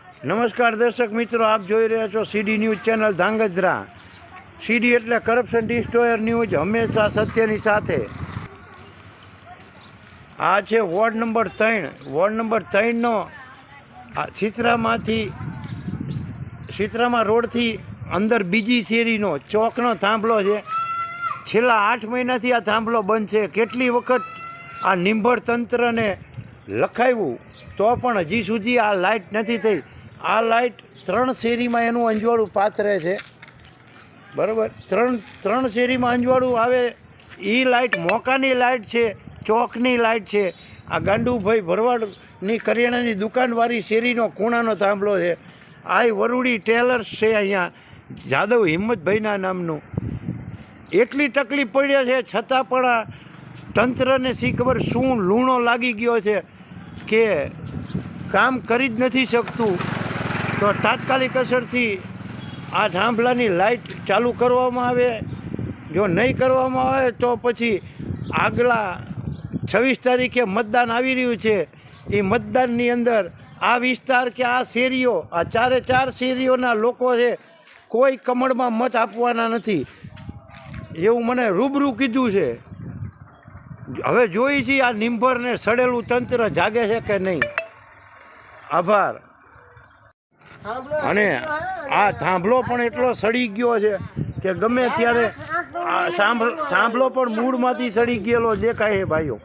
નમસ્કાર દર્શક મિત્રો, આપ જોઈ રહ્યા છો સીડી ન્યૂઝ ચેનલ ધાંગધ્રા. સીડી એટલે કરપ્શન ડિસ્ટ્રોયર ન્યૂઝ, હંમેશા સત્યની સાથે. આ છે વોર્ડ નંબર 3. વોર્ડ નંબર 3નો સિત્રામા રોડથી અંદર બીજી શેરીનો ચોકનો થાંભલો છે. છેલ્લા 8 મહિનાથી આ થાંભલો બંધ છે. કેટલી વખત આ નિંભર તંત્રને લખાવ્યું તો પણ હજી સુધી આ લાઇટ નથી થઈ. આ લાઇટ 3 શેરીમાં એનું અંજવાળું પાથરે છે, બરાબર. ત્રણ શેરીમાં અંજવાળું આવે. એ લાઇટ મોકાની લાઇટ છે, ચોકની લાઇટ છે. આ ગાંડુભાઈ ભરવાડની કરિયાણાની દુકાનવાળી શેરીનો ખૂણાનો થાંભલો છે. આ વરુડી ટેલર્સ છે અહીંયા, જાદવ હિંમતભાઈના નામનું. એટલી તકલીફ પડ્યા છે છતાં પણ આ તંત્રને શી ખબર શું લૂણો લાગી ગયો છે કે કામ કરી જ નથી શકતું. તો તાત્કાલિક અસરથી આ થાંભલાની લાઇટ ચાલુ કરવામાં આવે. જો નહીં કરવામાં આવે તો પછી આગલા 26 તારીખે મતદાન આવી રહ્યું છે. એ મતદાનની અંદર આ વિસ્તાર કે આ શેરીઓ, આ 4 શેરીઓના લોકો છે, કોઈ કમળમાં મત આપવાના નથી એવું મને રૂબરૂ કીધું છે. હવે જોઈ છીએ આ નિંભરને સડેલું તંત્ર જાગે છે કે નહીં. આભાર. અને આ થાંભલો પણ એટલો સડી ગયો છે કે ગમે ત્યારે થાંભલો પણ મૂળમાંથી સડી ગયેલો દેખાય છે ભાઈઓ.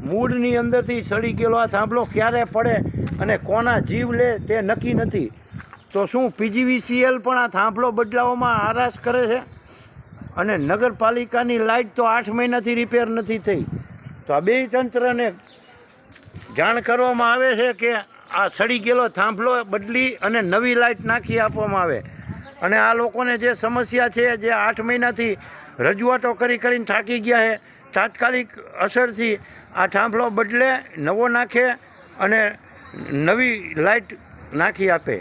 મૂળની અંદરથી સડી ગયેલો આ થાંભલો ક્યારે પડે અને કોના જીવ લે તે નક્કી નથી. તો શું PGVCL પણ આ થાંભલો બદલાવવામાં આરાસ કરે છે? અને નગરપાલિકાની લાઇટ તો 8 મહિનાથી રિપેર નથી થઈ. તો આ બે તંત્રને જાણ કરવામાં આવે છે કે આ સડી ગયેલો થાંભલો બદલી અને નવી લાઇટ નાખી આપવામાં આવે. અને આ લોકોને જે સમસ્યા છે, જે 8 મહિનાથી રજૂઆતો કરીને થાકી ગયા છે, તાત્કાલિક અસરથી આ થાંભલો બદલે, નવો નાખે અને નવી લાઇટ નાખી આપે.